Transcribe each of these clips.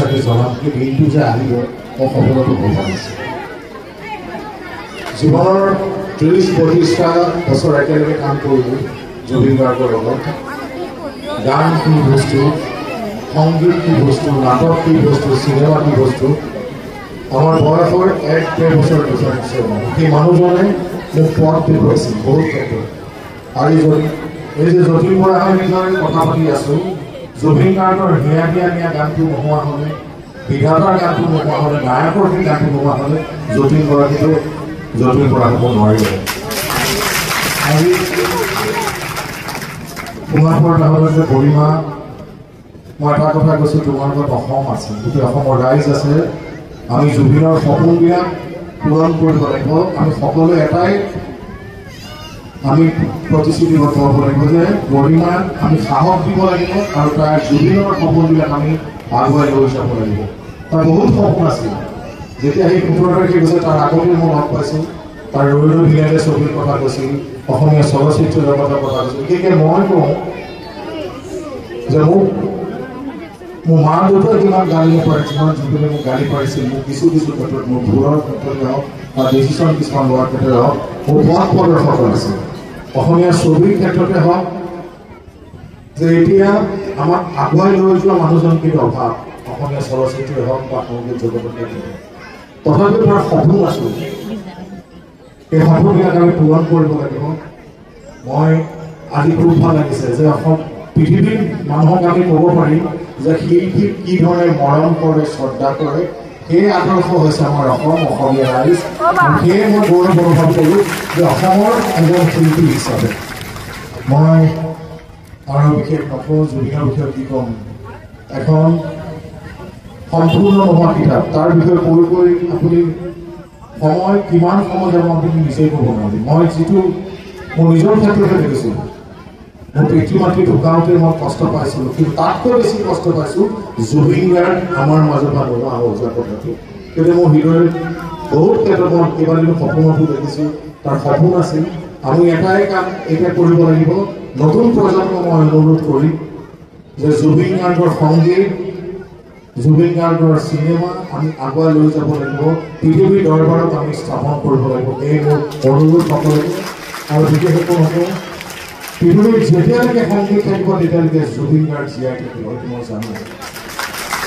চাকি জ্বলাম সেই দিনটো যে আহিব মই সপোনতো ভবা নাছিলোঁ জীৱনৰ 30-40টা বছৰ একেলগে কাম কৰিলোঁ জুবিন গাৰ্গৰ লগত গান কি বস্তু সংগীত কি বস্তু নাটক কি বস্তু চিনেমা কি বস্তু আমাৰ বয়সৰ 1-1.5 বছৰ ডিফাৰেঞ্চ সেই মানুহজনে মোক পথ দেখুৱাইছিল বহুত ক্ষেত্ৰত আৰু এই যে যতীন বৰাৰ বিষয়ে কথা পাতি আছোঁ জুবিন গাৰ্গৰ হিয়া দিয়া নিয়া গানটো নোহোৱা হ'লে বিধাতাৰ গানটো নোহোৱা হ'লে নায়কৰ সেই গানটো নোহোৱা হ'লে যতীন বৰাকীটো যতীন বৰা হ'ব নোৱাৰিলে আজি তোমালোকৰ লগত যে পৰিমা মই এটা কথা কৈছোঁ তোমাৰ লগত অসম আছে গোটেই অসমৰ ৰাইজ আছে আমি জুবিনৰ সপোনবিলাক পূৰণ কৰিব লাগিব আমি সকলোৱে এটাই আমি প্ৰতিশ্ৰুতিবদ্ধ হ'ব লাগিব যে গৰিমাক আমি সাহস দিব লাগিব আৰু তাৰ জুবিনৰ সপোনবিলাক আমি আগুৱাই লৈ যাব লাগিব তাৰ বহুত সপোন আছিল যেতিয়া সেই 17 তাৰিখে গৈছে তাৰ আগতে মই লগ পাইছোঁ তাৰ ৰৈ ভিলেনে ছবিৰ কথা কৈছিল অসমীয়া চলচ্চিত্ৰ জগতৰ কথা কৈছিল বিশেষকৈ মই কওঁ যে মোৰ মা দেউতাই যিমান গালি পাৰে যিমান জুবিনে মোক গালি পাৰিছিল মোক কিছু ক্ষেত্ৰত মোৰ ভুলৰ ক্ষেত্ৰতে হওক বা ডিচিশ্যন কিছুমান লোৱাৰ ক্ষেত্ৰতে হওক মোৰ পথ প্ৰদৰ্শক আছিল অসমীয়া ছবিৰ ক্ষেত্ৰতে হওক যে এতিয়া আমাক আগুৱাই লৈ যোৱা মানুহজন কিন্তু অভাৱ অসমীয়া চলচ্চিত্ৰই হওক বা সংগীত জগতৰ ক্ষেত্ৰত তথাপিও তাৰ সপোন আছোঁ এই সপোনবিলাক আমি পূৰণ কৰিব লাগিব মই আজি খুব ভাল লাগিছে যে অসম পৃথিৱীৰ মানুহক আমি ক'ব পাৰিম যে শিল্পীক কি ধৰণে মৰম কৰে শ্ৰদ্ধা কৰে সেই আদৰ্শ হৈছে আমাৰ অসমীয়া ৰাইজ আৰু সেয়ে মই গৌৰৱ অনুভৱ কৰোঁ যে অসমৰ এজন শিল্পী হিচাপে মই আৰু বিশেষ নকওঁ জুবিনৰ বিষয়ে কি ক'ম এখন সম্পূৰ্ণ নোহোৱা কিতাপ তাৰ বিষয়ে কৈ আপুনি সময় কিমান সময় যাব আপুনি নিজেই ক'ব নোৱাৰিম মই যিটো মোৰ নিজৰ ক্ষেত্ৰতে দেখিছোঁ মোৰ পিতৃ মাতৃ ঢুকাওঁতে মই কষ্ট পাইছিলোঁ কিন্তু তাতকৈ বেছি কষ্ট পাইছোঁ জুবিন গাৰ্গ আমাৰ মাজৰ পৰা নোহোৱা হৈ যোৱা কথাটো কিন্তু মোৰ হৃদয়ৰ বহুত ক্ষেত্ৰত মই কেইবাদিনো সপোনতো দেখিছোঁ তাৰ সপোন আছিল আমি এটাই কাম এতিয়া কৰিব লাগিব নতুন প্ৰজন্মক মই অনুৰোধ কৰিম যে জুবিন গাৰ্গৰ সংগীত জুবিন গাৰ্গৰ চিনেমা আমি আগুৱাই লৈ যাব লাগিব পৃথিৱীৰ দৰবাৰত আমি স্থাপন কৰিব লাগিব এই মোৰ অনুৰোধ সকলোকে আৰু বিশেষ একো নকওঁ পৃথিৱীৰ যেতিয়ালৈকে সংগীত থাকিব তেতিয়ালৈকে জুবিন গাৰ্গ জীয়াই থাকিব মই জানো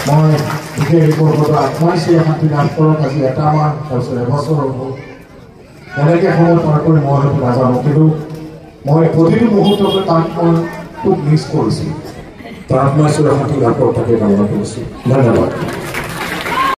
মই বিশেষ একো কথা আত্মাই শান্তি লাভ কৰক আজি এটা মাহ তাৰপিছত এবছৰ হ'ব এনেকৈ সময় পাৰ কৰি মই হয়তো নাজানো কিন্তু মই প্ৰতিটো মুহূৰ্ততে তাক মই খুব মিছ কৰিছোঁ তাৰ আত্মাই শান্তি লাভ কৰক তাকে কামনা কৰিছোঁ ধন্যবাদ